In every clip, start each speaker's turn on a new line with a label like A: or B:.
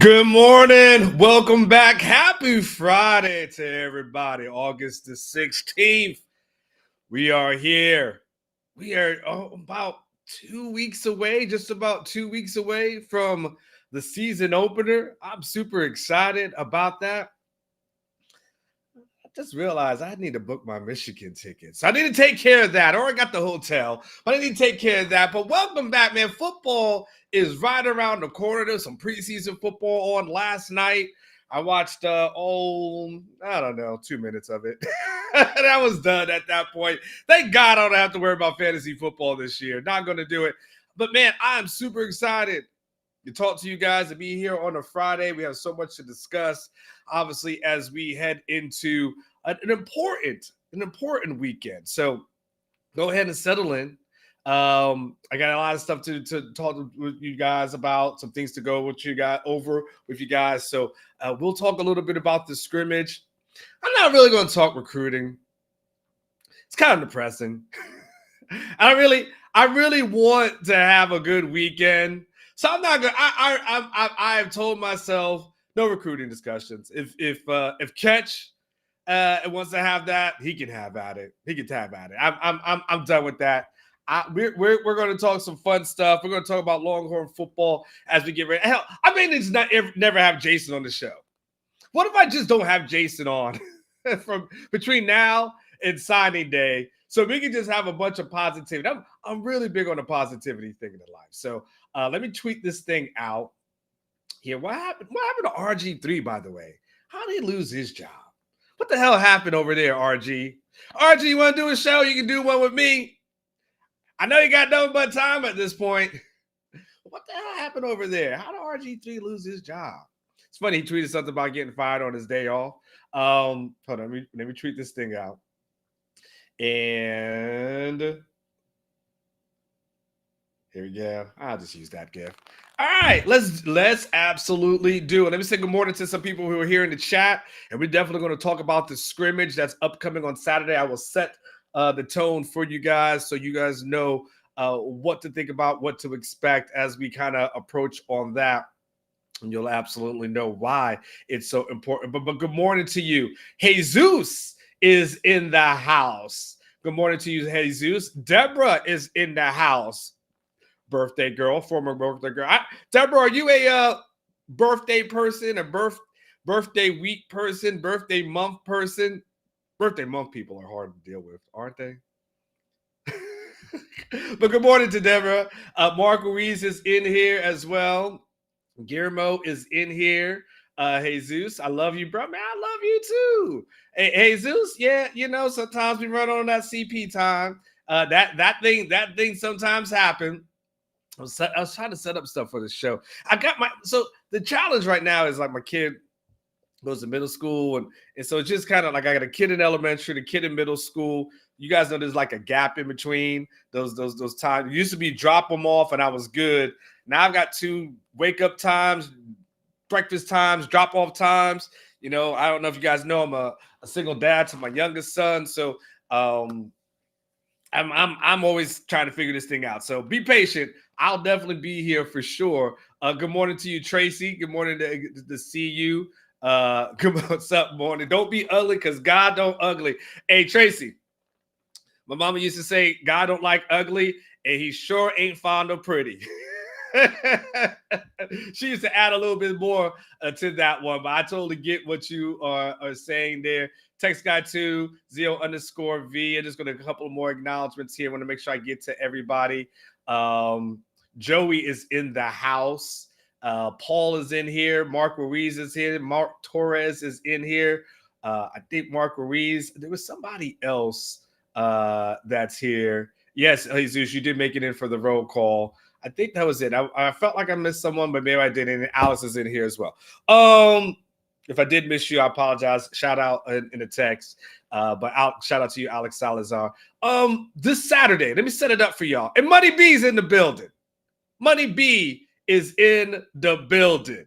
A: Good morning. Welcome back. Happy Friday to everybody. August the 16th. We are here. We are about 2 weeks away, just about 2 weeks away from the season opener. I'm super excited about that. I just realized I need to book my Michigan tickets. I need to take care of that. Or I got the hotel, but I need to take care of that. But welcome back, man. Football is right around the corner. There's some preseason football on last night. I watched, I don't know, 2 minutes of it. That was done at that point. Thank God I don't have to worry about fantasy football this year. Not going to do it. But, man, I am super excited to talk to you guys, to be here on a Friday. We have so much to discuss, obviously, as we head into an important weekend. So go ahead and settle in. I got a lot of stuff to talk with you guys about, some things to go with you guys over with you guys. So we'll talk a little bit about the scrimmage. I'm not really going to talk recruiting. It's kind of depressing. I really want to have a good weekend. So I'm not gonna. I have told myself no recruiting discussions. If Catch wants to have that, he can have at it. He can have at it. I'm done with that. We're going to talk some fun stuff. We're going to talk about Longhorn football as we get ready. Hell, I may never have Jason on the show. What if I just don't have Jason on from between now and signing day, so we can just have a bunch of positivity? I'm really big on the positivity thing in life. So let me tweet this thing out here. What happened to RG3, by the way? How did he lose his job? What the hell happened over there, RG? RG, you want to do a show? You can do one with me. I know you got nothing but time at this point. What the hell happened over there? How did RG3 lose his job? It's funny, he tweeted something about getting fired on his day off. Hold on, let me tweet this thing out. And here we go. I'll just use that GIF. All right, let's absolutely do it. Let me say good morning to some people who are here in the chat, and we're definitely going to talk about the scrimmage that's upcoming on Saturday. I will set the tone for you guys so you guys know what to think about, what to expect as we kind of approach on that. And you'll absolutely know why it's so important. But good morning to you. Jesus is in the house. Good morning to you, Jesus. Deborah is in the house. Birthday girl, former birthday girl. Deborah, are you a birthday person, a birthday week person, birthday month person? Birthday month people are hard to deal with, aren't they? But good morning to Deborah. Mark Ruiz is in here as well. Guillermo is in here. Jesus, I love you, bro. Man, I love you too. Hey, Jesus, yeah, sometimes we run on that CP time. That thing sometimes happen. I was trying to set up stuff for the show. So the challenge right now is like my kid goes to middle school, and so it's just kind of like I got a kid in elementary, the kid in middle school. You guys know there's like a gap in between those times. It used to be drop them off and I was good. Now I've got 2 wake up times, breakfast times, drop off times. I don't know if you guys know, I'm a single dad to my youngest son, so I'm always trying to figure this thing out. So be patient. I'll definitely be here for sure. Good morning to you, Tracy. Good morning to see you. What's up, morning? Don't be ugly because God don't ugly. Hey, Tracy, my mama used to say God don't like ugly, and he sure ain't fond of pretty. She used to add a little bit more to that one, but I totally get what you are saying there. Text guy 2 0_V. I'm just going to a couple more acknowledgments here. I want to make sure I get to everybody. Joey is in the house. Paul is in here. Mark Ruiz is here. Mark Torres is in here. I think Mark Ruiz. There was somebody else that's here. Yes, Jesus, you did make it in for the roll call. I think that was it. I felt like I missed someone, but maybe I didn't. Alice is in here as well. If I did miss you, I apologize. Shout out in the text. But shout out to you, Alex Salazar. This Saturday, let me set it up for y'all. And Money B's in the building. Money B is in the building.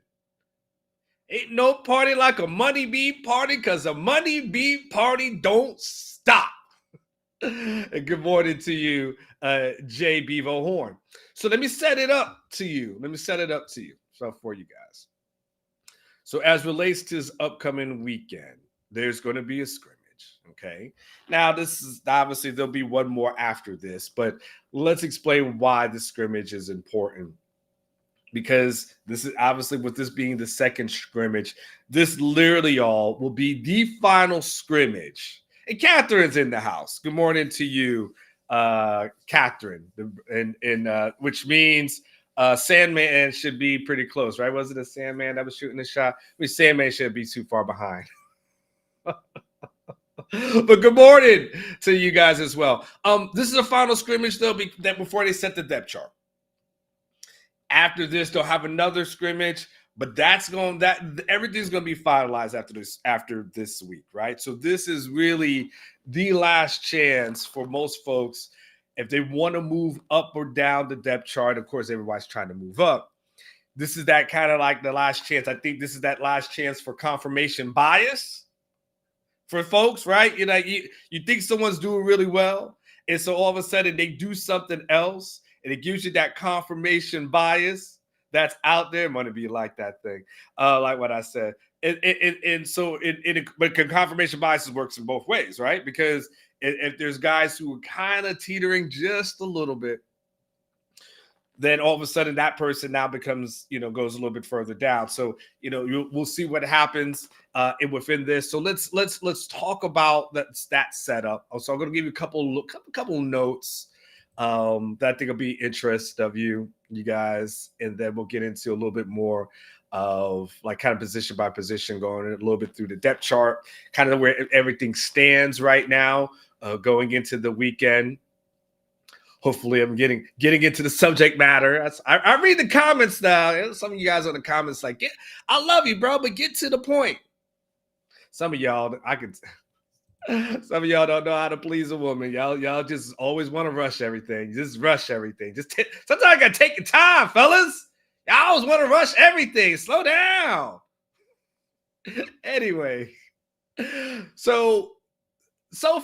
A: Ain't no party like a Money B party because a Money B party don't stop. And good morning to you, Jay Bevo Horn. So let me set it up to you. So for you guys. So as relates to this upcoming weekend, there's going to be a scrimmage. Okay. Now, this is obviously there'll be one more after this, but let's explain why the scrimmage is important. Because this is obviously with this being the second scrimmage, this literally y'all will be the final scrimmage. And Catherine's in the house. Good morning to you, Catherine. And which means Sandman should be pretty close, right? Was it a Sandman that was shooting the shot? I mean, Sandman shouldn't be too far behind. But good morning to you guys as well. This is the final scrimmage, though, that before they set the depth chart. After this, they'll have another scrimmage, but everything's going to be finalized after this week, right? So this is really the last chance for most folks if they want to move up or down the depth chart. Of course, everybody's trying to move up. This is that kind of like the last chance. I think this is that last chance for confirmation bias for folks, right? You know, you think someone's doing really well, and so all of a sudden they do something else, and it gives you that confirmation bias that's out there. I'm going to be like that thing, like what I said. But confirmation bias works in both ways, right? Because if there's guys who are kind of teetering just a little bit, then all of a sudden that person now becomes, goes a little bit further down. So, we'll see what happens within this. So let's talk about that setup. So I'm going to give you a couple notes that I think will be interest of you guys, and then we'll get into a little bit more of like kind of position by position, going a little bit through the depth chart, kind of where everything stands right now, going into the weekend. Hopefully, I'm getting into the subject matter. I read the comments now. Some of you guys on the comments like, I love you, bro, but get to the point. Some of y'all, some of y'all don't know how to please a woman. Y'all just always want to rush everything. Just rush everything. Sometimes I gotta take your time, fellas. Y'all always want to rush everything. Slow down. Anyway, so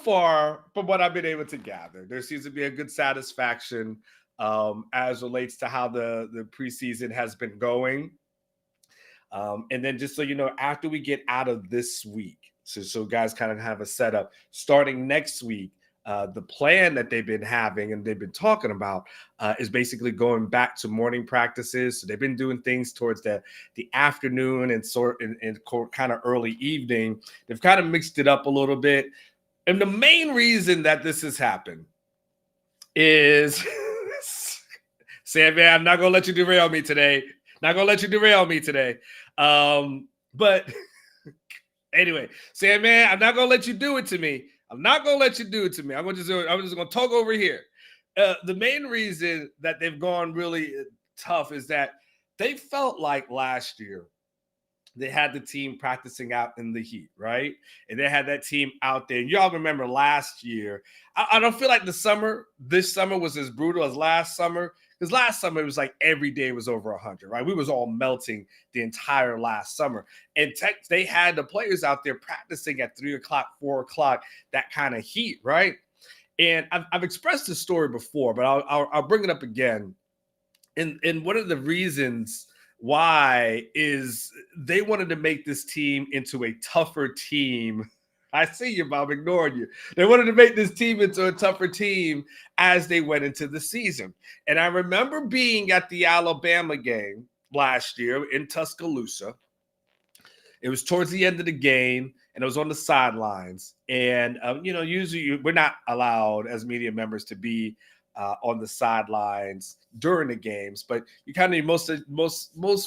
A: far, from what I've been able to gather, there seems to be a good satisfaction as relates to how the preseason has been going. And then just so you know, after we get out of this week, so guys kind of have a setup starting next week. The plan that they've been having and they've been talking about is basically going back to morning practices. So they've been doing things towards the afternoon and kind of early evening. They've kind of mixed it up a little bit. And the main reason that this has happened is, Sandman, I'm not going to let you derail me today. But anyway, Sandman, I'm not going to let you do it to me. I'm just going to talk over here. The main reason that they've gone really tough is that they felt like last year they had the team practicing out in the heat, right? And they had that team out there. Y'all remember last year. I don't feel like this summer was as brutal as last summer, because last summer it was like every day was over 100, right? We was all melting the entire last summer. And they had the players out there practicing at 3 o'clock, 4 o'clock, that kind of heat, right? And I've expressed this story before, but I'll bring it up again. And one of the reasons why is they wanted to make this team into a tougher team. I see you, Bob, ignoring you. They wanted to make this team into a tougher team as they went into the season. And I remember being at the Alabama game last year in Tuscaloosa. It was towards the end of the game, and it was on the sidelines. And, usually we're not allowed as media members to be on the sidelines during the games, but you kind of most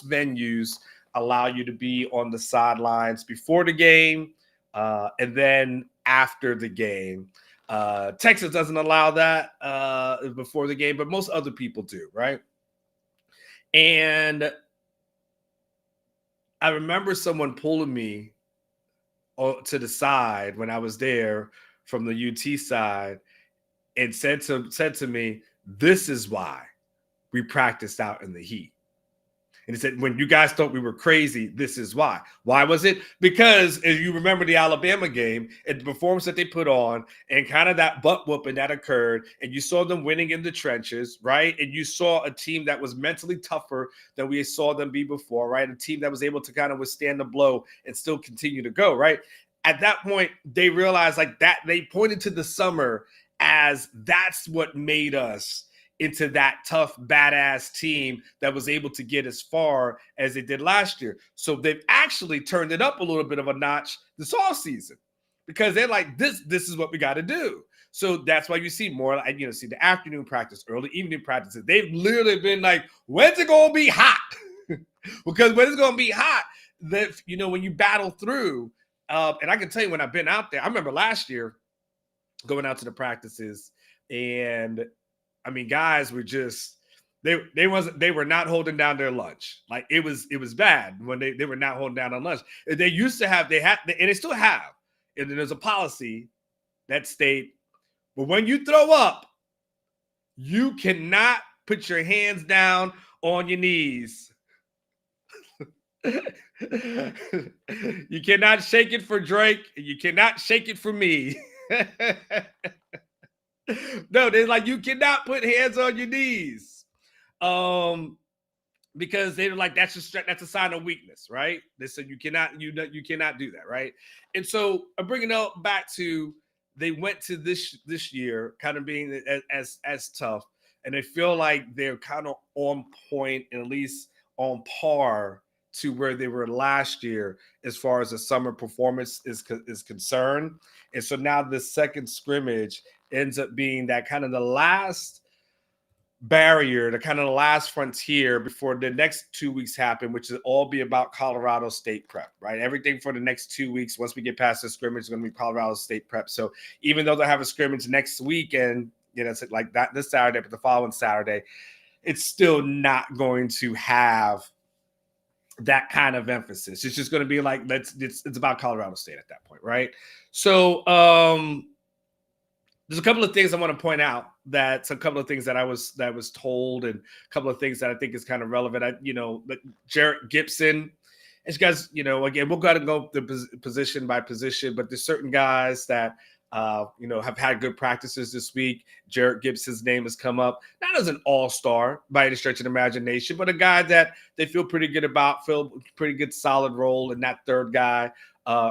A: venues allow you to be on the sidelines before the game and then after the game. Texas doesn't allow that before the game, but most other people do, right? And I remember someone pulling me to the side when I was there from the UT side and said to me, "This is why we practiced out in the heat." And he said, when you guys thought we were crazy, this is why. Why was it? Because if you remember the Alabama game and the performance that they put on and kind of that butt whooping that occurred, and you saw them winning in the trenches, right? And you saw a team that was mentally tougher than we saw them be before, right? A team that was able to kind of withstand the blow and still continue to go, right? At that point, they realized like that, they pointed to the summer as that's what made us into that tough, badass team that was able to get as far as they did last year. So they've actually turned it up a little bit of a notch this offseason because they're like, this is what we got to do. So that's why you see more, see the afternoon practice, early evening practices. They've literally been like, when's it going to be hot? Because when it's going to be hot, that, when you battle through, and I can tell you when I've been out there, I remember last year going out to the practices, and I mean, guys were just they were not holding down their lunch. Like it was bad when they were not holding down their lunch. They used to have, and they still have, and there's a policy that state, but when you throw up, you cannot put your hands down on your knees. You cannot shake it for Drake. You cannot shake it for me. No, they're like, you cannot put hands on your knees. Because they're like, that's a sign of weakness, right? They said you cannot do that, right? And so I'm bringing it back to, they went to this year kind of being as tough, and they feel like they're kind of on point and at least on par to where they were last year as far as the summer performance is concerned. And so now the second scrimmage ends up being that kind of the last barrier, the kind of the last frontier before the next 2 weeks happen, which will all be about Colorado State prep, right? Everything for the next 2 weeks, once we get past the scrimmage, is going to be Colorado State prep. So even though they'll have a scrimmage next weekend, it's like that this Saturday, but the following Saturday, it's still not going to have that kind of emphasis. It's just going to be like, it's about Colorado State at that point, right? So there's a couple of things I want to point out. That's a couple of things that I was told, and a couple of things that I think is kind of relevant. Jarrett Gibson, as you guys, again, we'll go to go position by position, but there's certain guys that have had good practices this week. Jarrett Gibson's name has come up, not as an all-star by any stretch of the imagination, but a guy that they feel pretty good about, feel pretty good, solid role in that third guy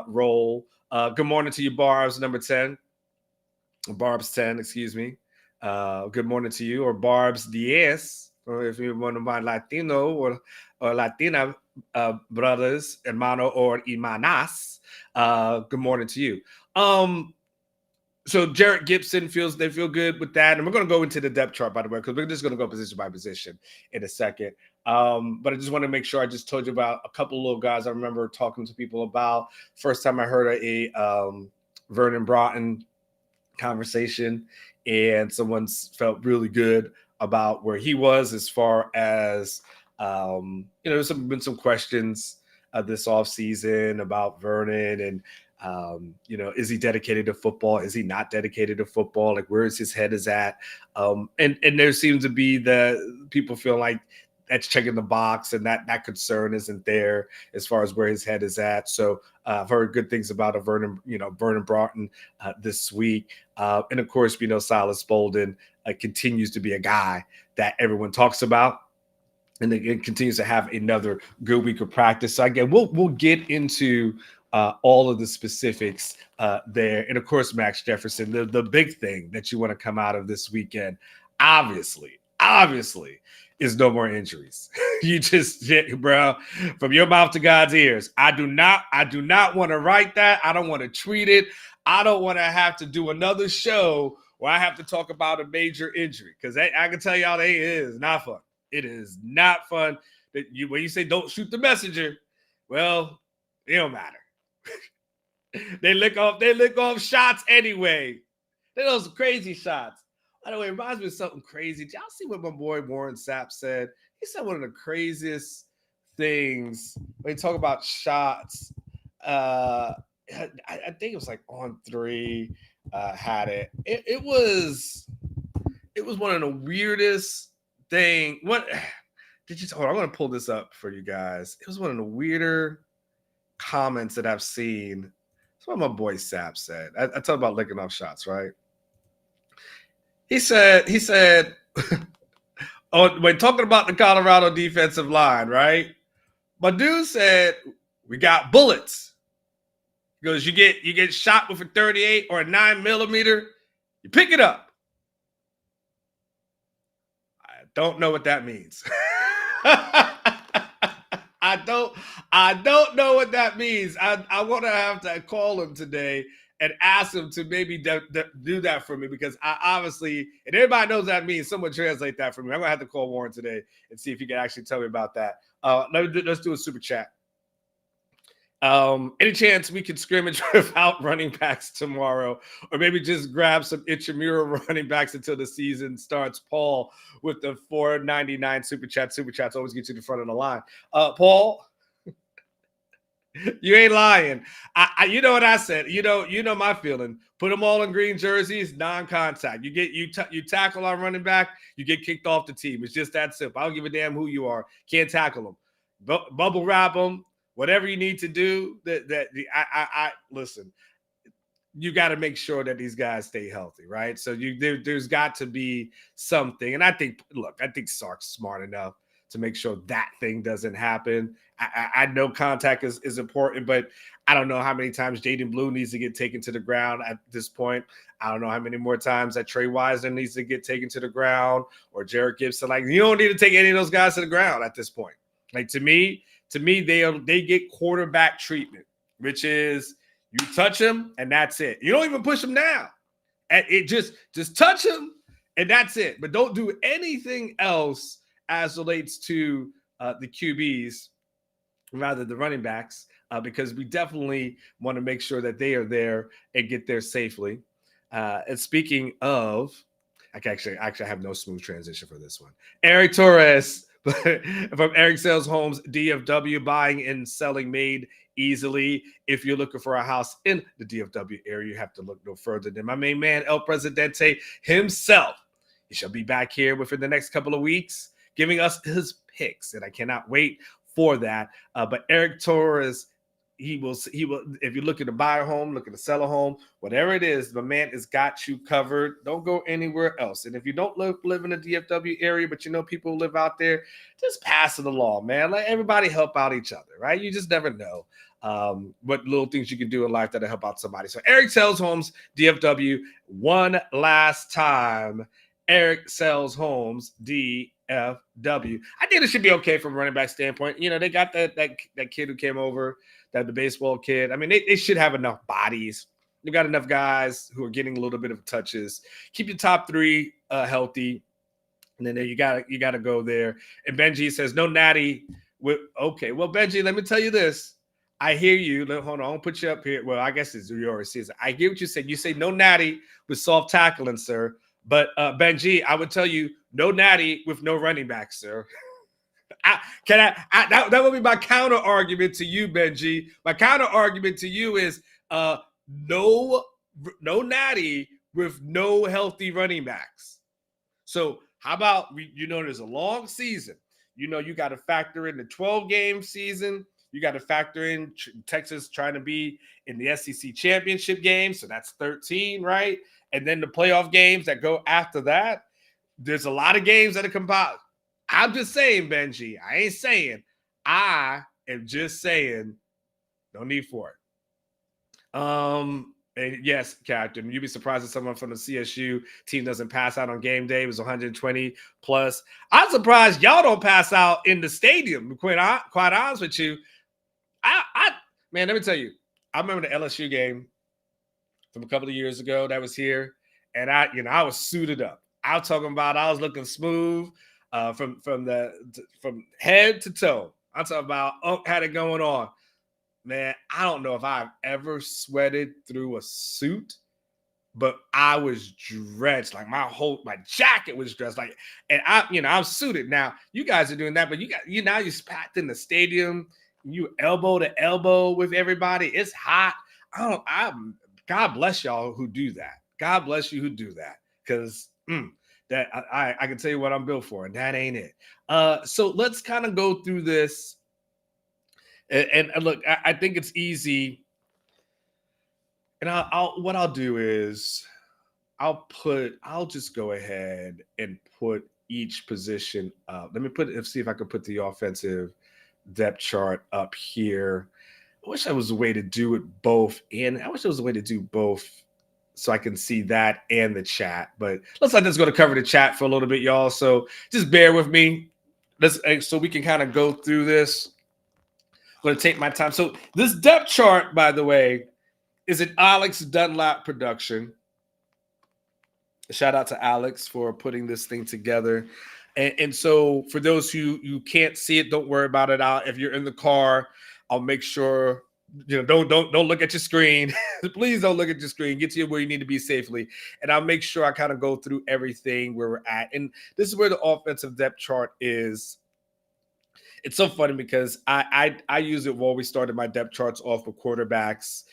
A: role. Good morning to you, Barbs, number 10. Barbs 10, excuse me. Good morning to you, or Barbs 10, or if you're one of my Latino or Latina brothers, hermano or hermanas, good morning to you. So Jarrett Gibson they feel good with that. And we're going to go into the depth chart, by the way, because we're just going to go position by position in a second. But I just want to make sure I just told you about a couple of little guys I remember talking to people about. First time I heard a Vernon Broughton conversation, and someone felt really good about where he was as far as, there's been some questions this offseason about Vernon and, is he dedicated to football? Is he not dedicated to football? Like, where is his head is at? And there seems to be the people feel like that's checking the box, and that concern isn't there as far as where his head is at. So I've heard good things about Vernon Broughton this week. And of course, Silas Bolden continues to be a guy that everyone talks about, and it continues to have another good week of practice. So again, we'll get into all of the specifics there. And of course, Max Jefferson, the big thing that you want to come out of this weekend, obviously, is no more injuries. You just, bro, from your mouth to God's ears. I do not want to write that. I don't want to tweet it. I don't want to have to do another show where I have to talk about a major injury, because I can tell y'all, it is not fun. It is not fun. When you say don't shoot the messenger, well, it don't matter. They lick off shots anyway. They those crazy shots. By the way, it reminds me of something crazy. Did y'all see what my boy Warren Sapp said? He said one of the craziest things when he talk about shots. I think it was like On 3 had it. It was one of the weirdest thing. hold on, I'm going to pull this up for you guys. It was one of the weirder comments that I've seen. That's what my boy Sap said. I talk about licking off shots, right? He said, oh, when talking about the Colorado defensive line, right? My dude said, we got bullets. He goes, you get shot with a 38 or a 9mm, you pick it up. I don't know what that means. I don't know what that means. I want to have to call him today and ask him to maybe do that for me, because I obviously, and everybody knows that means, someone translate that for me. I'm going to have to call Warren today and see if he can actually tell me about that. Let's do a super chat. Any chance we can scrimmage without running backs tomorrow, or maybe just grab some intramural running backs until the season starts? Paul with the $4.99 super chat. Super chats always get you to the front of the line. Paul, you ain't lying. You know what I said. You know my feeling. Put them all in green jerseys, non-contact. You tackle our running back, you get kicked off the team. It's just that simple. I don't give a damn who you are. Can't tackle them. Bubble wrap them. Whatever you need to do. Listen. You got to make sure that these guys stay healthy, right? So there's got to be something. And I think Sark's smart enough to make sure that thing doesn't happen. I know contact is important, but I don't know how many times Jaden Blue needs to get taken to the ground at this point. I don't know how many more times that Trey Wisener needs to get taken to the ground, or Jared Gibson. Like, you don't need to take any of those guys to the ground at this point. Like, to me, they get quarterback treatment, which is you touch them and that's it. You don't even push them down. And it just touch them and that's it. But don't do anything else as relates to the QBs, rather the running backs, because we definitely want to make sure that they are there and get there safely. And speaking of, I actually have no smooth transition for this one. Eric Torres from Eric Sales Homes, DFW, buying and selling made easily. If you're looking for a house in the DFW area, you have to look no further than my main man, El Presidente himself. He shall be back here within the next couple of weeks, giving us his picks, and I cannot wait for that. But Eric Torres, he will. If you're looking to buy a home, looking to sell a home, whatever it is, the man has got you covered. Don't go anywhere else. And if you don't live in the DFW area, but you know people who live out there, just pass it along, man. Let everybody help out each other, right? You just never know what little things you can do in life that'll help out somebody. So Eric Sells Homes, DFW, one last time. Eric Sells Homes, DFW. I think it should be okay from a running back standpoint. You know, they got that kid who came over, the baseball kid. I mean, they should have enough bodies. They got enough guys who are getting a little bit of touches. Keep your top three healthy, and then you got to go there. And Benji says no natty. Okay, well, Benji, let me tell you this. I hear you. Hold on, I'll put you up here. Well, I guess it's your season. I hear what you said. You say no natty with soft tackling, sir. But Benji, I would tell you no natty with no running back, sir. That would be my counter argument to you, Benji. My counter argument to you is no natty with no healthy running backs. So how about there's a long season. You got to factor in the 12-game season. You got to factor in Texas trying to be in the SEC championship game. So that's 13, right? And then the playoff games that go after that. There's a lot of games that are compiled. I'm just saying, Benji. I ain't saying. I am just saying no need for it. And yes, Captain, you'd be surprised if someone from the CSU team doesn't pass out on game day. It was 120 plus. I'm surprised y'all don't pass out in the stadium. Quite honest with you. Man, let me tell you. I remember the LSU game from a couple of years ago that was here, and I was suited up. I was talking about I was looking smooth from head to toe. I'm talking about had it going on. Man, I don't know if I've ever sweated through a suit, but I was drenched. Like my jacket was drenched. Like, and I'm suited. Now you guys are doing that, but you're packed in the stadium. You elbow to elbow with everybody. It's hot. God bless y'all who do that. God bless you who do that. Because That I can tell you what I'm built for, and that ain't it. So let's kind of go through this. And look, I think it's easy. And what I'll do is I'll just go ahead and put each position up. Let me see if I can put the offensive depth chart up here. I wish there was a way to do it both, and I wish there was a way to do both so I can see that and the chat. But looks like that's going to cover the chat for a little bit, y'all. So just bear with me. So we can kind of go through this. I'm going to take my time. So this depth chart, by the way, is an Alex Dunlap production. Shout out to Alex for putting this thing together. And so for those who you can't see it, don't worry about it. If you're in the car, I'll make sure don't look at your screen. Please don't look at your screen. Get to you where you need to be safely. And I'll make sure I kind of go through everything where we're at. And this is where the offensive depth chart is. It's so funny because I use it while we started my depth charts off with quarterbacks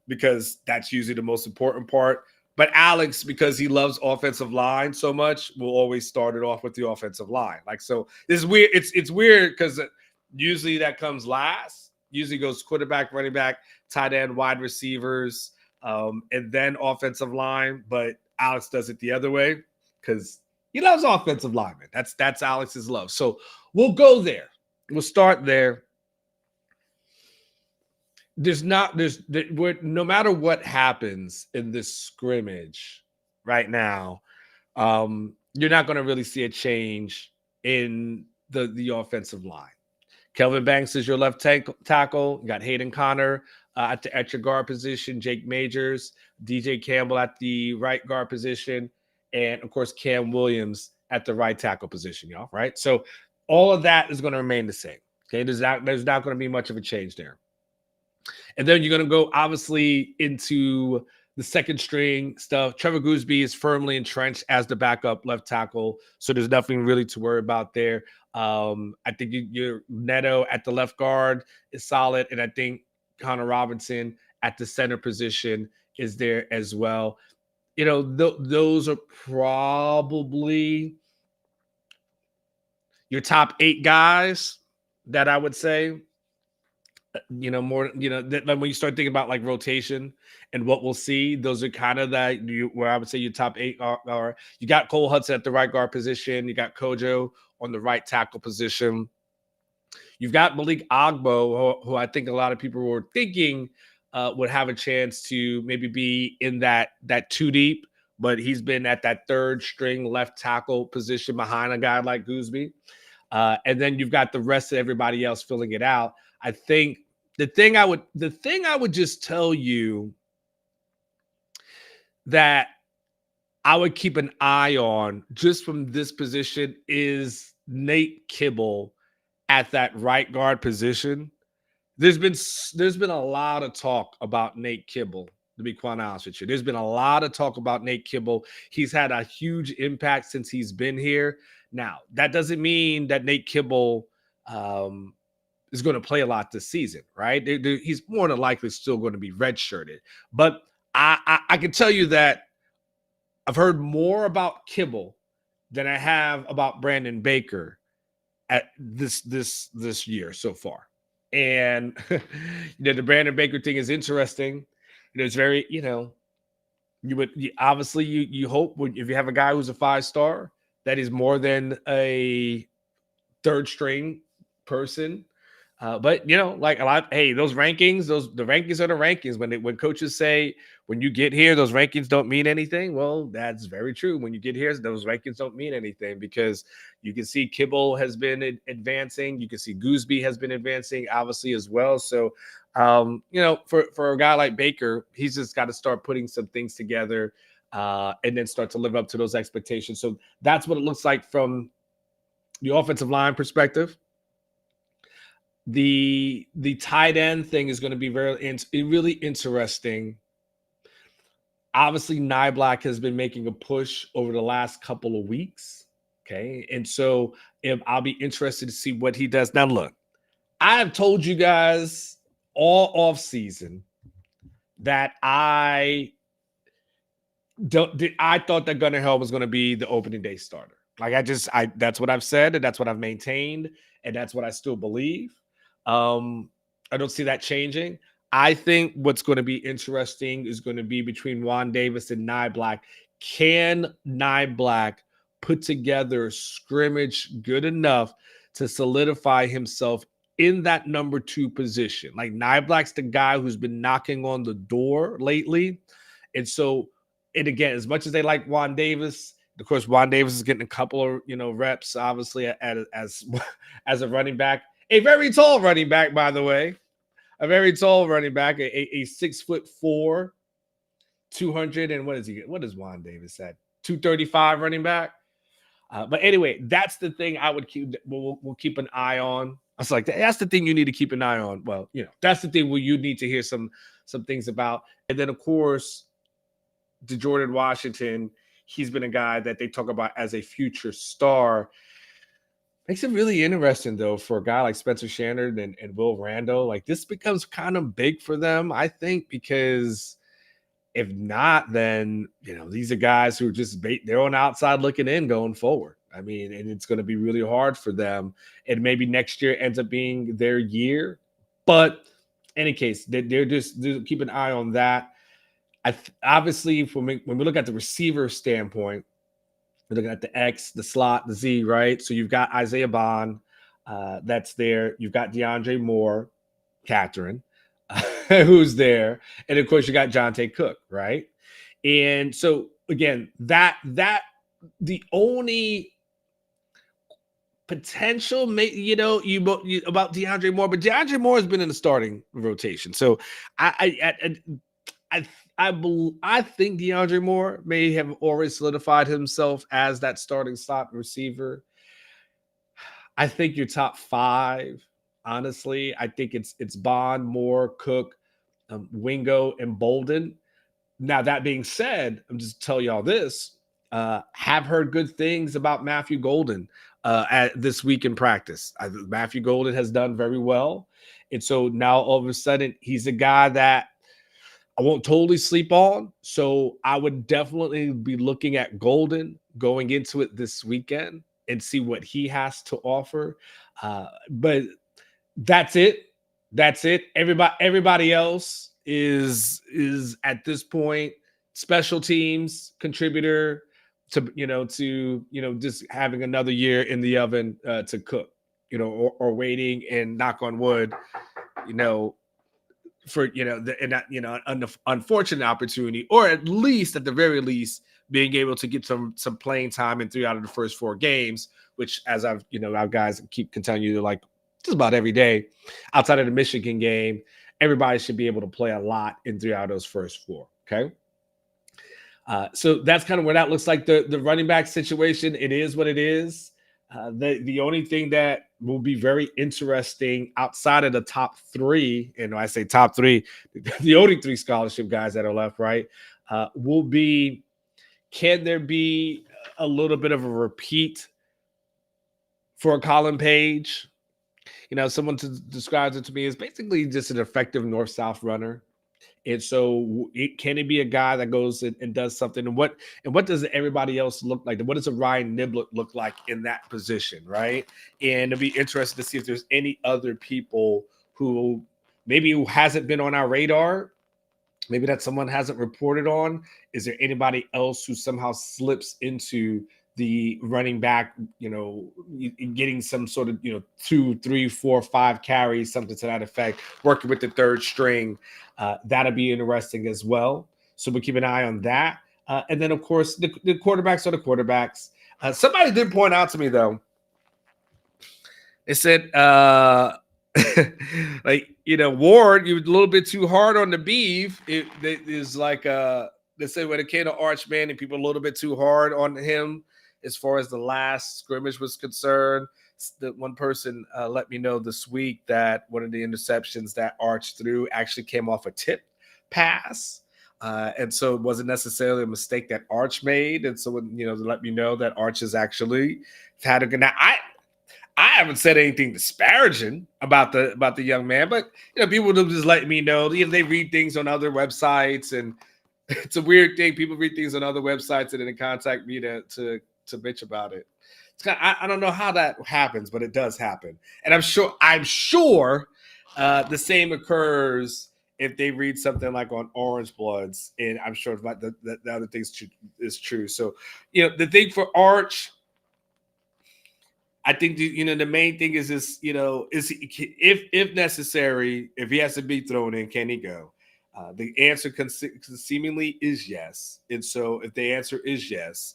A: because that's usually the most important part. But Alex, because he loves offensive line so much, will always start it off with the offensive line. Like, so this is weird. It's weird because usually that comes last. Usually goes quarterback, running back, tight end, wide receivers, and then offensive line. But Alex does it the other way because he loves offensive linemen. That's Alex's love. So we'll go there. We'll start there. No matter what happens in this scrimmage right now, you're not going to really see a change in the offensive line. Kelvin Banks is your left tackle. You got Hayden Connor at your guard position, Jake Majors, DJ Campbell at the right guard position, and of course Cam Williams at the right tackle position, y'all. Right, so all of that is going to remain the same. Okay, there's not going to be much of a change there. And then you're going to go obviously into the second string stuff. Trevor Gooseby is firmly entrenched as the backup left tackle, so there's nothing really to worry about there. I think your Neto at the left guard is solid, and I think Connor Robinson at the center position is there as well. Those are probably your top 8 guys that I would say. More, when you start thinking about like rotation and what we'll see, those are kind of where I would say your top 8 are. You got Cole Hudson at the right guard position. You got Kojo on the right tackle position. You've got Malik Agbo, who I think a lot of people were thinking would have a chance to maybe be in that 2 deep, but he's been at that third string left tackle position behind a guy like Gooseby. And then you've got the rest of everybody else filling it out. I think the thing I would just tell you that I would keep an eye on just from this position is Nate Kibble at that right guard position. There's been a lot of talk about Nate Kibble, to be quite honest with you. There's been a lot of talk about Nate Kibble. He's had a huge impact since he's been here. Now, that doesn't mean that Nate Kibble is going to play a lot this season, right? He's more than likely still going to be redshirted. But I can tell you that I've heard more about Kibble than I have about Brandon Baker at this year so far. And the Brandon Baker thing is interesting. It's very, you hope if you have a guy who's a 5-star that is more than a third string person. But like a lot, hey, those rankings, the rankings are the rankings. When coaches say when you get here, those rankings don't mean anything. Well, that's very true. When you get here, those rankings don't mean anything because you can see Kibble has been advancing. You can see Gooseby has been advancing, obviously as well. So, for a guy like Baker, he's just got to start putting some things together and then start to live up to those expectations. So that's what it looks like from the offensive line perspective. The tight end thing is going to be really interesting. Obviously, Nyblack has been making a push over the last couple of weeks. Okay. And so I'll be interested to see what he does. Now, look, I have told you guys all off season that I I thought that Gunnar Hill was going to be the opening day starter. Like that's what I've said, and that's what I've maintained, and that's what I still believe. I don't see that changing. I think what's going to be interesting is going to be between Juan Davis and Nye Black. Can Nye Black put together scrimmage good enough to solidify himself in that number 2 position? Like Nye Black's the guy who's been knocking on the door lately. And so, and again, as much as they like Juan Davis, of course, Juan Davis is getting a couple of reps, obviously, as a running back, a very tall running back, by the way, a very tall running back, a 6'4", 200 and what is he? What is Juan Davis at? 235 running back. But anyway, that's the thing I would keep. We'll keep an eye on. I was like, that's the thing you need to keep an eye on. Well, that's the thing where you need to hear some things about. And then, of course, to Jordan Washington, he's been a guy that they talk about as a future star. Makes it really interesting, though, for a guy like Spencer Shannon and Will Randall. Like, this becomes kind of big for them, I think, because if not, then, these are guys who are just they're on the outside looking in going forward. I mean, and it's going to be really hard for them. And maybe next year ends up being their year. But in any case, they're just keep an eye on that. Obviously, when we look at the receiver standpoint, we're looking at the X, the slot, the Z, right? So you've got Isaiah Bond that's there. You've got DeAndre Moore, Catherine, who's there. And, of course, you got Jonte Cook, right? And so, again, that the only potential, you about DeAndre Moore, but DeAndre Moore has been in the starting rotation. So I think DeAndre Moore may have already solidified himself as that starting slot receiver. I think your top 5, honestly, I think it's Bond, Moore, Cook, Wingo, and Bolden. Now, that being said, I'm just telling y'all this. Have heard good things about Matthew Golden this week in practice. Matthew Golden has done very well. And so now all of a sudden he's a guy that I won't totally sleep on. So I would definitely be looking at Golden going into it this weekend and see what he has to offer. But that's it. That's it. Everybody else is at this point special teams contributor to just having another year in the oven to cook, or waiting and knock on wood, for an unfortunate opportunity, or at the very least being able to get some playing time in 3 out of the first 4 games, which, as our guys keep continuing to like just about every day outside of the Michigan game, everybody should be able to play a lot in 3 out of those first 4. Okay. So that's kind of what that looks like. The running back situation, it is what it is. The only thing that will be very interesting outside of the top 3, and when I say top 3, the only 3 scholarship guys that are left, right, will be, can there be a little bit of a repeat for Colin Page? Someone describes it to me as basically just an effective north-south runner. And so can it be a guy that goes and does something? And what does everybody else look like? What does a Ryan Niblett look like in that position, right? And it'll be interesting to see if there's any other people who hasn't been on our radar. Maybe that someone hasn't reported on. Is there anybody else who somehow slips into the running back, getting some sort of, 2, 3, 4, 5 carries, something to that effect, working with the third string? That'll be interesting as well. So we'll keep an eye on that. And then, of course, the quarterbacks are the quarterbacks. Somebody did point out to me, though. They said, Ward, you were a little bit too hard on the beef. It is like, they said when it came to Arch Manning, people a little bit too hard on him as far as the last scrimmage was concerned. The one person let me know this week that one of the interceptions that Arch threw actually came off a tip pass. And so it wasn't necessarily a mistake that Arch made. And so, to let me know that Arch has actually had a good night. I haven't said anything disparaging about the young man, but people just let me know. They read things on other websites and It's a weird thing. People read things on other websites and then contact me to bitch about it. It's kind of, I don't know how that happens, but it does happen. And I'm sure the same occurs if they read something like on Orange Bloods, and I'm sure the other things is true. So, the thing for Arch, I think the main thing is this, is if necessary, if he has to be thrown in, can he go? The answer seemingly is yes. And so if the answer is yes,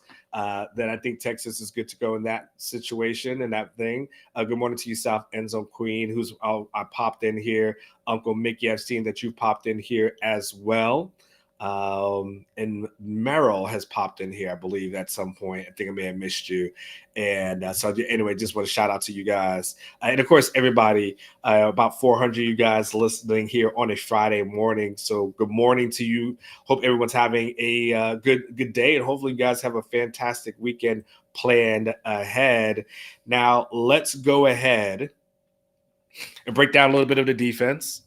A: then I think Texas is good to go in that situation and that thing. Good morning to you, South End Zone Queen, I popped in here. Uncle Mickey, I've seen that you popped in here as well. And Merrill has popped in here, I believe, at some point. I think I may have missed you. And so anyway, just want to shout out to you guys. And of course, everybody, about 400 you guys listening here on a Friday morning. So good morning to you. Hope everyone's having a good day, and hopefully you guys have a fantastic weekend planned ahead. Now, let's go ahead and break down a little bit of the defense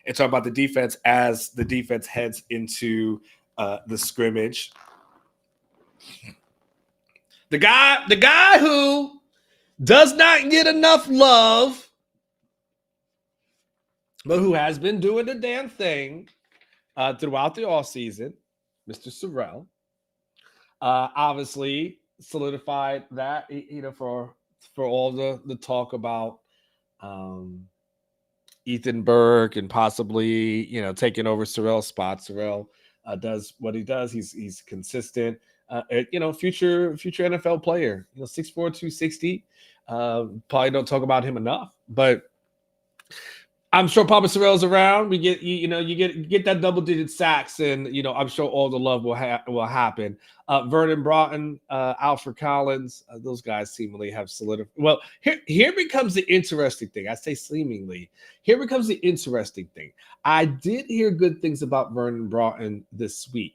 A: and talk about the defense as the defense heads into the scrimmage. The guy who does not get enough love, but who has been doing the damn thing throughout the offseason, Mr. Sorrell, obviously solidified that, for all the talk about Ethan Burke and possibly, taking over Sorrell's spot. Sorrell does what he does. He's consistent. Future NFL player. 6'4", 260. Probably don't talk about him enough, but I'm sure Papa Sorrell's around. We get you get that double-digit sacks, and I'm sure all the love will happen. Vernon Broughton, Alfred Collins, those guys seemingly have solidified. Well, here becomes the interesting thing. I say seemingly. Here becomes the interesting thing. I did hear good things about Vernon Broughton this week.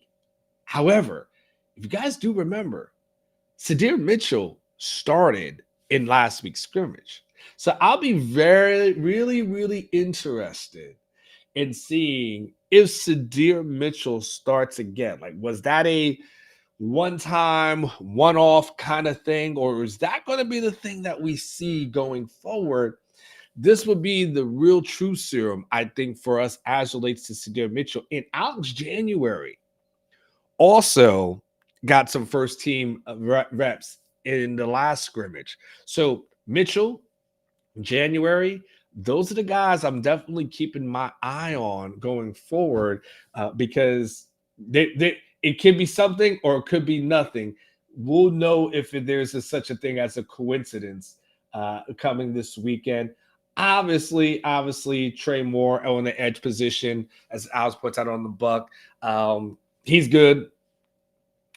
A: However, if you guys do remember, Sadir Mitchell started in last week's scrimmage. So I'll be really interested in seeing if Sadir Mitchell starts again. Like, was that a one-time, one-off kind of thing, or is that going to be the thing that we see going forward? This would be the real true serum, I think, for us as relates to Sadir Mitchell. And Alex January also got some first-team reps in the last scrimmage. So Mitchell, January, those are the guys I'm definitely keeping my eye on going forward, because it could be something or it could be nothing. We'll know if there's such a thing as a coincidence coming this weekend. Obviously, Trey Moore on the edge position, as Alex puts out on the Buck. He's good.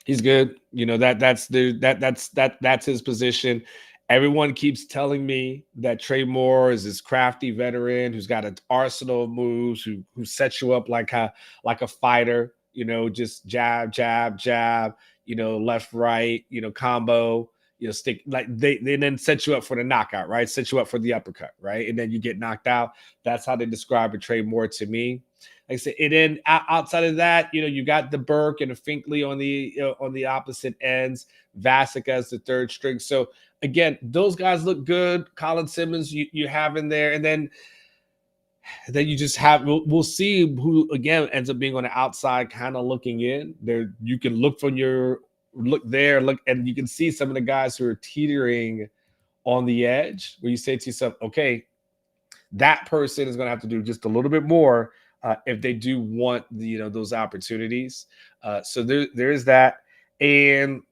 A: He's good. That's his position. Everyone keeps telling me that Trey Moore is this crafty veteran who's got an arsenal of moves, who sets you up like a fighter, just jab, left, right, combo, stick, like they then set you up for the knockout, right? Set you up for the uppercut, right? And then you get knocked out. That's how they describe a Trey Moore to me. Like I said, and then outside of that, you got the Burke and the Finkley on the opposite ends, Vasic as the third string. So again, those guys look good. Colin Simmons you have in there, and then you just have we'll see who again ends up being on the outside, kind of looking in. There you can look and you can see some of the guys who are teetering on the edge, where you say to yourself, okay, that person is going to have to do just a little bit more if they do want those opportunities. So there is that. And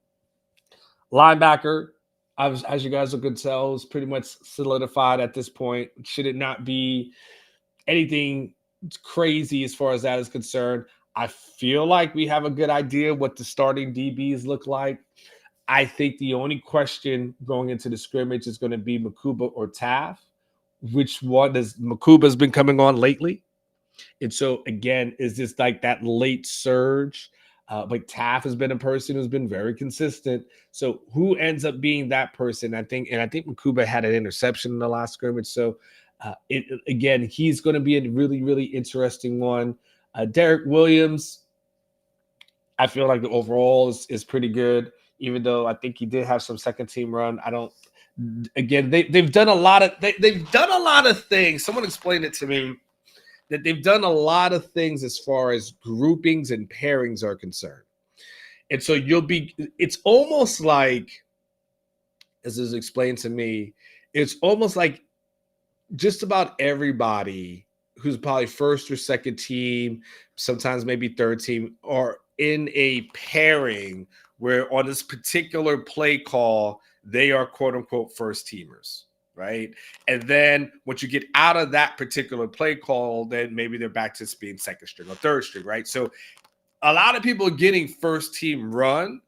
A: linebacker, as you guys could tell, is pretty much solidified at this point. Should it not be anything crazy as far as that is concerned, I feel like we have a good idea what the starting DBs look like. I think the only question going into the scrimmage is going to be Makuba or Taff. Which one does Makuba's been coming on lately? And so again, is this like that late surge? But Taff has been a person who's been very consistent. So who ends up being that person? I think Makuba had an interception in the last scrimmage. So he's going to be a really interesting one. Derek Williams, I feel like the overall is pretty good, even though I think he did have some second team run. I don't. Again, they've done a lot of they've done a lot of things. Someone explained it to me that they've done a lot of things as far as groupings and pairings are concerned. And so it's almost like, as is explained to me, it's almost like just about everybody who's probably first or second team, sometimes maybe third team, are in a pairing where on this particular play call, they are quote unquote first teamers, right? And then once you get out of that particular play call, then maybe they're back to being second string or third string, right? So a lot of people are getting first team run.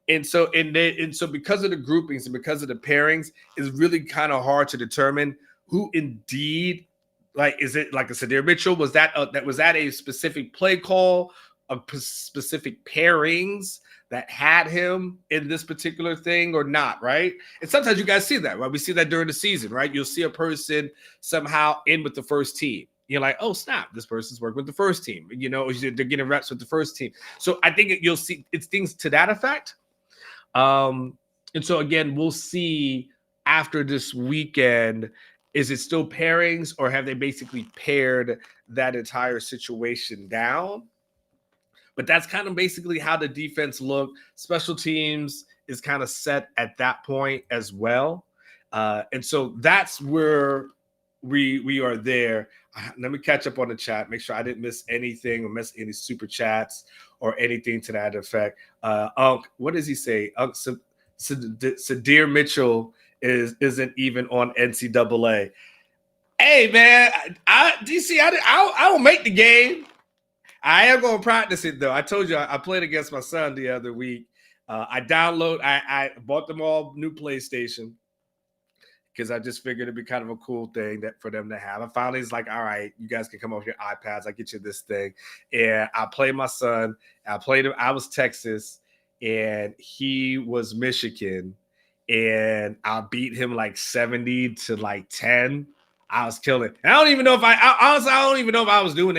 A: And so because of the groupings and because of the pairings, it's really kind of hard to determine who indeed, like, is it like a Sadir Mitchell? Was that a specific play call, a specific pairings that had him in this particular thing or not, right? And sometimes you guys see that, right? We see that during the season, right? You'll see a person somehow in with the first team. You're like, oh snap, this person's working with the first team. You know, they're getting reps with the first team. So I think you'll see it's things to that effect. And so again, we'll see after this weekend, is it still pairings or have they basically paired that entire situation down? But that's kind of basically how the defense looked. Special teams is kind of set at that point as well. And so that's where we are there. Let me catch up on the chat, make sure I didn't miss anything or miss any super chats or anything to that effect. What does he say? Sadir Mitchell isn't even on NCAA. Hey man, DC, I don't make the game. I am going to practice it though. I told you I played against my son the other week. I bought them all new PlayStation because I just figured it'd be kind of a cool thing that for them to have. I finally was like, all right, you guys can come over with your iPads. I get you this thing. And I played my son. I played him. I was Texas and he was Michigan. And I beat him like 70 to like 10. I was killing. I don't even know if honestly, I don't even know if I was doing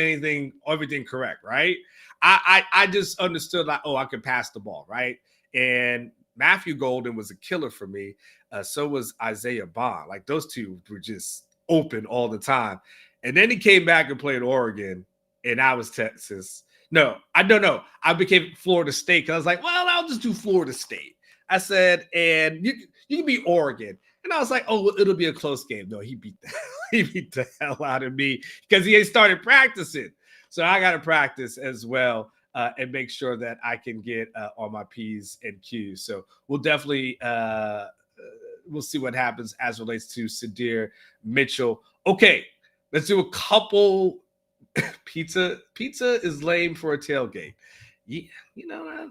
A: everything correct, right? I just understood like, oh, I could pass the ball, right? And Matthew Golden was a killer for me. So was Isaiah Bond. Like those two were just open all the time. And then he came back and played Oregon, and I was Texas. No, I don't know. I became Florida State because I was like, well, I'll just do Florida State. I said, and you can beat Oregon. And I was like, oh, it'll be a close game. No, he beat the hell out of me because he had started practicing. So I got to practice as well and make sure that I can get on my P's and Q's. So we'll definitely we'll see what happens as relates to Sadir Mitchell. Okay, let's do a couple. Pizza is lame for a tailgate. Yeah, you know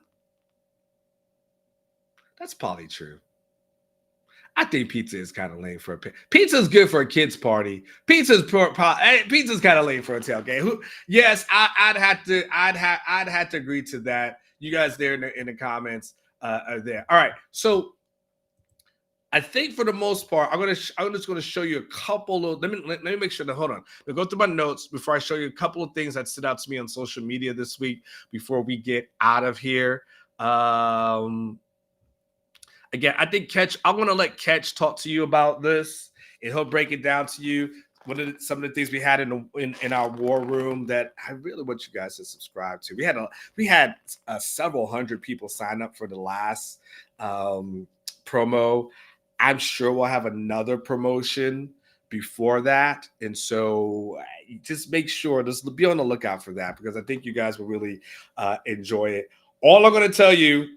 A: that's probably true. I think pizza is kind of lame for pizza is good for a kid's party. Pizza's kind of lame for a tailgate. Yes, I'd have to agree to that. You guys there in the comments are there. All right, so I think for the most part, I'm just gonna show you a couple of. Let me make sure that hold on. I'll go through my notes before I show you a couple of things that stood out to me on social media this week before we get out of here. Again, I think I'm going to let Catch talk to you about this, and he'll break it down to you. Some of the things we had in our war room that I really want you guys to subscribe to. We had several hundred people sign up for the last promo. I'm sure we'll have another promotion before that, and so just make sure, just be on the lookout for that because I think you guys will really enjoy it. All I'm going to tell you.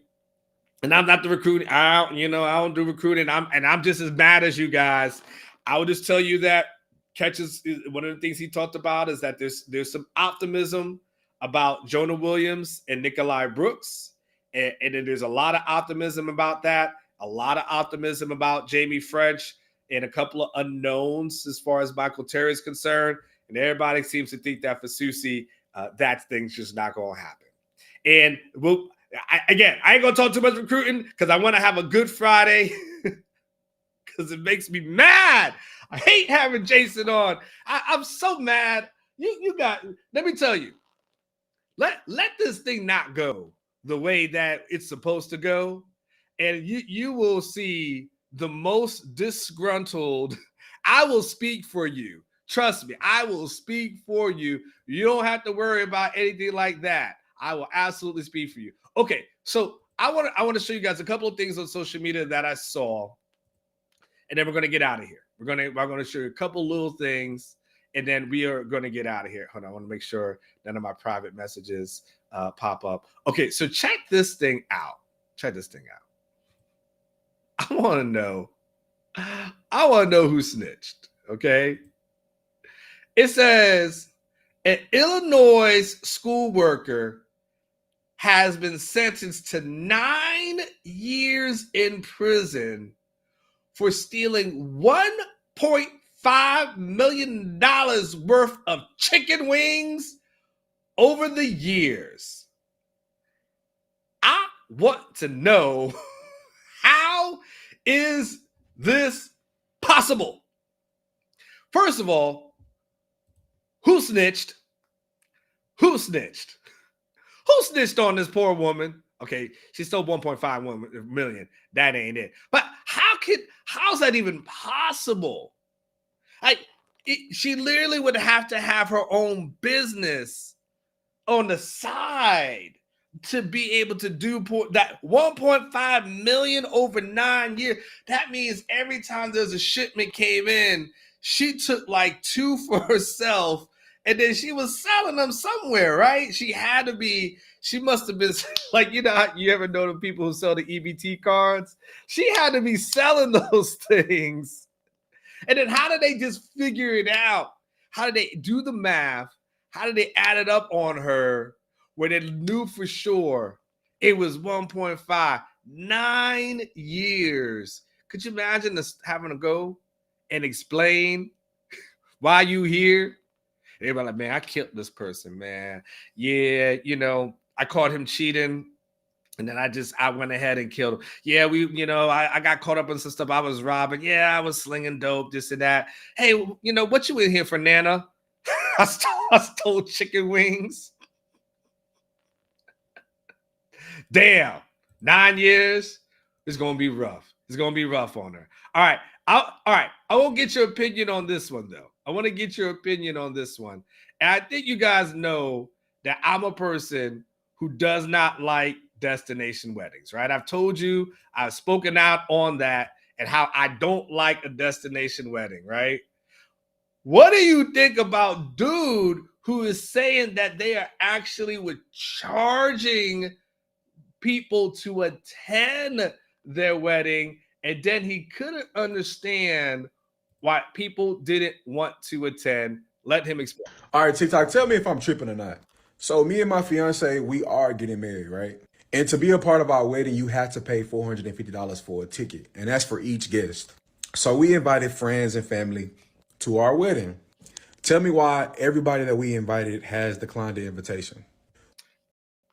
A: And I'm not the recruiting. I don't do recruiting. I'm just as mad as you guys. I would just tell you that Catches one of the things he talked about is that there's some optimism about Jonah Williams and Nikolai Brooks, and then there's a lot of optimism about that. A lot of optimism about Jamie French and a couple of unknowns as far as Michael Terry is concerned. And everybody seems to think that for Susie, that thing's just not going to happen. And I ain't gonna talk too much recruiting because I want to have a good Friday because it makes me mad. I hate having Jason on. I'm so mad. Let me tell you, let this thing not go the way that it's supposed to go, and you will see the most disgruntled. I will speak for you. Trust me, I will speak for you. You don't have to worry about anything like that. I will absolutely speak for you. Okay, so I want to show you guys a couple of things on social media that I saw, and then we're going to get out of here. We're going to show you a couple little things, and then we are going to get out of here. Hold on, I want to make sure none of my private messages pop up. Okay, so check this thing out. Check this thing out. I want to know who snitched. Okay, it says an Illinois school worker has been sentenced to 9 years in prison for stealing $1.5 million worth of chicken wings over the years. I want to know, how is this possible? First of all, who snitched? Who snitched? Who snitched on this poor woman? Okay, she stole 1.5 million. That ain't it. But how's that even possible? She literally would have to have her own business on the side to be able to do that. 1.5 million over 9 years. That means every time there's a shipment came in, she took like 2 for herself, and then she was selling them somewhere, right? She must have been like, you ever know the people who sell the EBT cards? She had to be selling those things. And then how did they just figure it out? How did they do the math? How did they add it up on her where they knew for sure it was 1.5? 9 years. Could you imagine having to go and explain why you here? Everybody like, man, I killed this person, man. Yeah, I caught him cheating, and then I went ahead and killed him. Yeah, I got caught up in some stuff. I was robbing. Yeah, I was slinging dope, this and that. Hey, what you in here for, Nana? I stole chicken wings. Damn, 9 years. It's gonna be rough. It's gonna be rough on her. All right. I won't get your opinion on this one, though. I want to get your opinion on this one. And I think you guys know that I'm a person who does not like destination weddings, right? I've told you, I've spoken out on that and how I don't like a destination wedding, right? What do you think about dude who is saying that they are actually charging people to attend their wedding, and then he couldn't understand why people didn't want to attend? Let him explain.
B: All right, TikTok, tell me if I'm tripping or not. So me and my fiance, we are getting married, right? And to be a part of our wedding, you have to pay $450 for a ticket, and that's for each guest. So we invited friends and family to our wedding. Tell me why everybody that we invited has declined the invitation.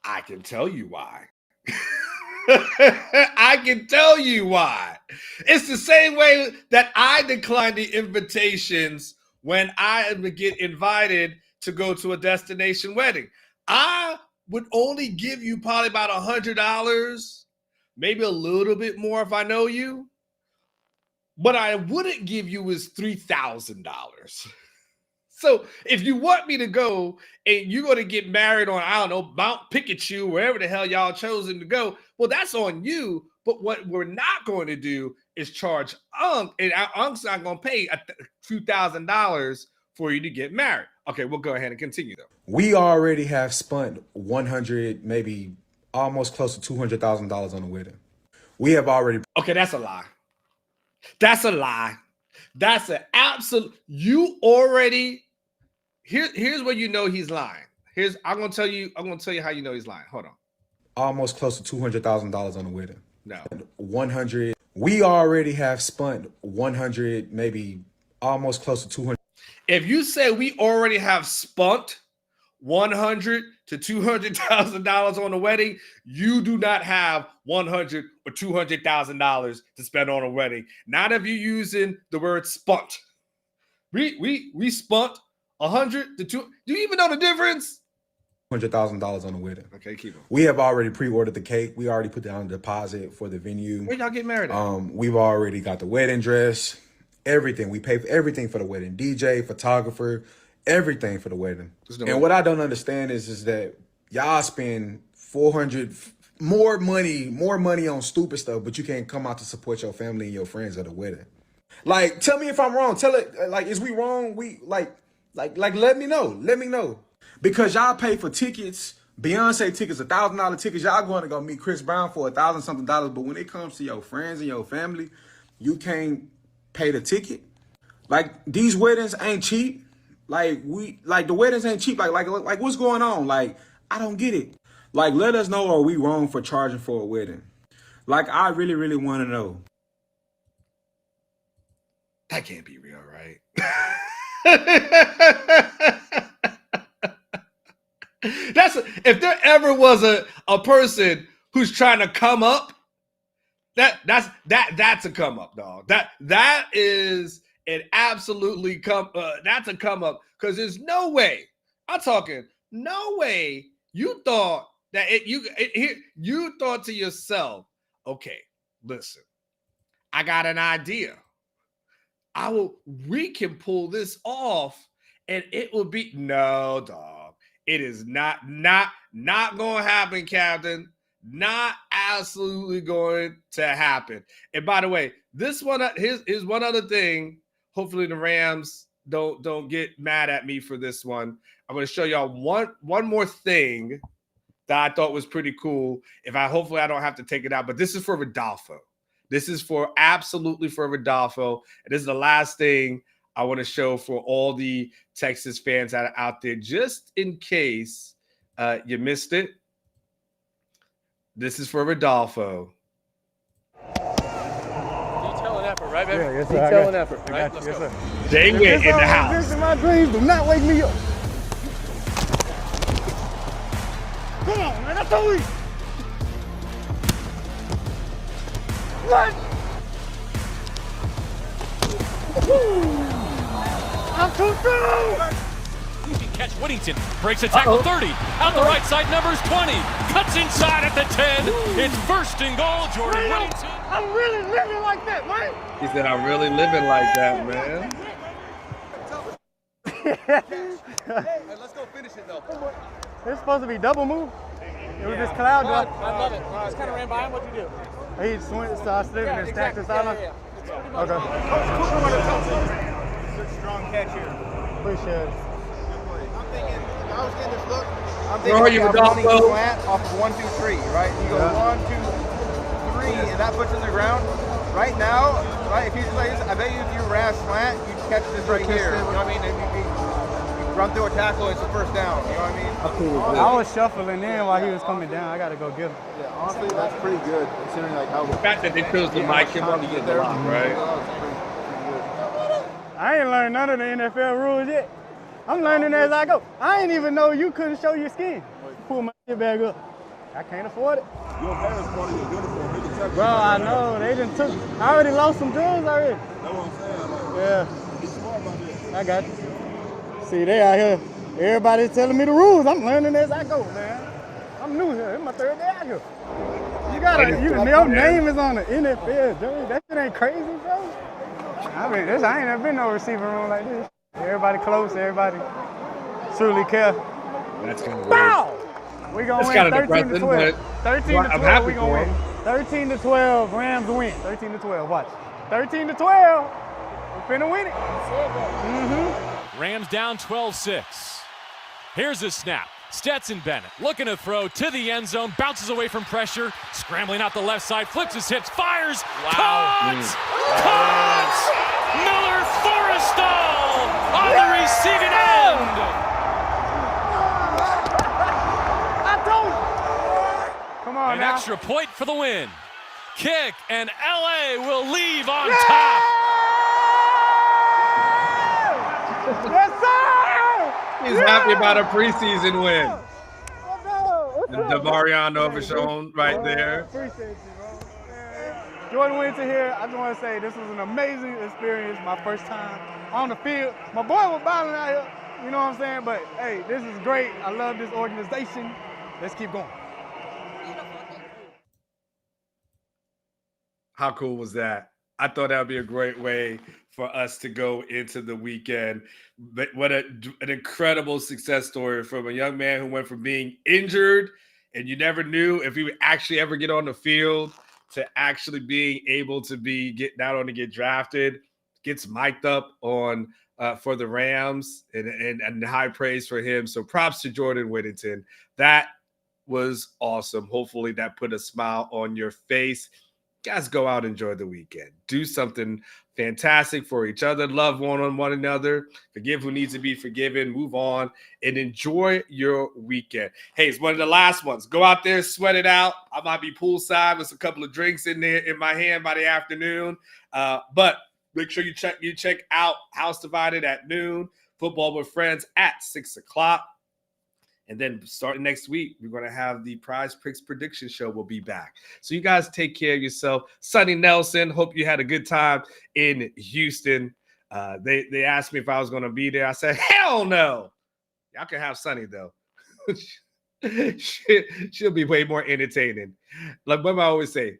A: I can tell you why. I can tell you why. It's the same way that I decline the invitations when I get invited to go to a destination wedding. I would only give you probably about $100, maybe a little bit more if I know you. What I wouldn't give you is $3,000. So if you want me to go and you're going to get married on, I don't know, Mount Pikachu, wherever the hell y'all chosen to go, well, that's on you. But what we're not going to do is charge Unc, and Unc's not going to pay a few $1,000s for you to get married. Okay, we'll go ahead and continue though.
B: We already have spent 100, maybe almost close to $200,000 on the wedding. We have already.
A: Okay, that's a lie. That's a lie. That's an absolute. You already. Here's where you know he's lying. I'm gonna tell you how you know he's lying. Hold on.
B: Almost close to $200,000 on the wedding.
A: No.
B: 100. We already have spent 100, maybe almost close to 200.
A: If you say we already have spent $100,000 to $200,000 on the wedding, you do not have $100,000 or $200,000 to spend on a wedding. Not if you're using the word spent. We spent 100 to 2. Do you even know the difference?
B: $100,000 on the wedding.
A: Okay, keep it.
B: We have already pre-ordered the cake. We already put down a deposit for the venue.
A: Where y'all get married at?
B: We've already got the wedding dress, everything. We pay for everything for the wedding. DJ, photographer, everything for the wedding. And what I don't understand is that y'all spend more money on stupid stuff, but you can't come out to support your family and your friends at a wedding. Like, tell me if I'm wrong. Tell it, like, is we wrong? We like, let me know. Let me know. Because y'all pay for tickets, Beyonce tickets, $1,000 tickets. Y'all going to go meet Chris Brown for $1,000 something. But when it comes to your friends and your family, you can't pay the ticket. Like, these weddings ain't cheap. Like, the weddings ain't cheap. Like, what's going on? Like, I don't get it. Like, let us know, are we wrong for charging for a wedding? Like, I really, really want to know.
A: That can't be real, right? If there ever was a person who's trying to come up, that's a come up, dog. That is an absolutely that's a come up, because there's no way. I'm talking no way you thought that you thought to yourself, okay, listen, I got an idea. We can pull this off, and it will be no, dog. It is not going to happen, Captain. Not absolutely going to happen. And by the way, this one, here's one other thing. Hopefully the Rams don't get mad at me for this one. I'm going to show y'all one more thing that I thought was pretty cool. Hopefully I don't have to take it out, but this is for Rodolfo. This is absolutely for Rodolfo. And this is the last thing I want to show for all the Texas fans that are out there, just in case you missed it. This is for Rodolfo.
C: Detail and effort, right, baby?
D: Yeah, yes, sir.
C: Detail and effort, right?
D: Let's go.
A: They went in the house.
D: This is my dreams. Do not wake me up. Come on, man. That's all we. What? I'm too strong.
C: You can catch Whittington. Breaks a tackle 30. Out the right side, numbers 20. Cuts inside at the 10. It's first and goal, Jordan Whittington.
D: I'm really living like that, man.
A: He said, I'm really living like that, man.
E: Hey, let's go finish it, though.
D: It's supposed to be double move. It was this cloud drop.
C: I love it. Just kind of ran by him. What'd you do?
D: He just went, so I slipped and stacked us out. Okay.
E: Good, strong catch here.
D: Appreciate it.
E: I'm thinking, if I was getting this look, I'm
A: Where are
E: thinking
A: you,
E: I'm running
A: Rodolfo?
E: slant off of 1, 2, 3, right? You go 1, 2, 3, and that puts in the ground. Right now, right, if you just like this, I bet you if you ran slant, you'd catch this right here. You know what I mean? And you run through a tackle, it's a first down. You know what I mean?
D: I was shuffling in while he was coming down. I got to go get him.
E: Yeah, honestly, that's pretty good considering like how
A: The fact that they chose to mic him up to get there, right?
D: I ain't learned none of the NFL rules yet. I'm learning as I go. I ain't even know you couldn't show your skin. Pull my shit bag up. I can't afford it.
F: Your parents part of your uniform. They can tell you.
D: Bro, I know. They done took. I already lost some drugs already.
F: That's what I'm saying. Like,
D: Yeah,
F: be smart about this.
D: I got you. See, they out here. Everybody's telling me the rules. I'm learning as I go, man. I'm new here. It's my third day out here. Your name is on the NFL jersey. That shit ain't crazy, bro. I ain't never been no receiving room like this. Everybody close. Everybody truly care.
A: That's kind of
D: Bow! We gonna
A: That's
D: win
A: kinda
D: 13 to 12.
A: depressing,
D: 13 to
A: I'm
D: 12,
A: happy
D: we gonna
A: for
D: win.
A: 'em.
D: 13 to 12, Rams win. 13 to 12, watch. 13 to 12, we're finna win it.
C: Rams down 12-6. Here's a snap. Stetson Bennett looking to throw to the end zone, bounces away from pressure, scrambling out the left side, flips his hips, fires. Caught! Miller Forrestal on the receiving end.
D: I told you. Come on
C: An
D: now.
C: extra point for the win. Kick, and LA will leave on top.
D: Yes, sir!
A: He's happy about a preseason win.
D: What's
A: The
D: up?
A: Devarion Overshown right there.
D: Appreciate you, bro. Jordan Winter here. I just want to say this was an amazing experience. My first time on the field. My boy was battling out here. You know what I'm saying? But hey, this is great. I love this organization. Let's keep going.
A: How cool was that? I thought that would be a great way for us to go into the weekend. But what an incredible success story from a young man who went from being injured and you never knew if he would actually ever get on the field to actually being able to get not only get drafted, gets mic'd up on for the Rams and high praise for him. So props to Jordan Whittington. That was awesome. Hopefully that put a smile on your face. Guys, go out and enjoy the weekend. Do something fantastic for each other. Love one another. Forgive who needs to be forgiven. Move on and enjoy your weekend. Hey, it's one of the last ones. Go out there, sweat it out. I might be poolside with a couple of drinks in there in my hand by the afternoon. But make sure you check out House Divided at noon. Football with Friends at 6 o'clock. And then starting next week, we're going to have the Prize Picks Prediction Show will be back. So you guys take care of yourself. Sonny Nelson, hope you had a good time in Houston. They asked me if I was going to be there. I said, hell no. Y'all can have Sonny, though. She'll be way more entertaining. Like what I always say,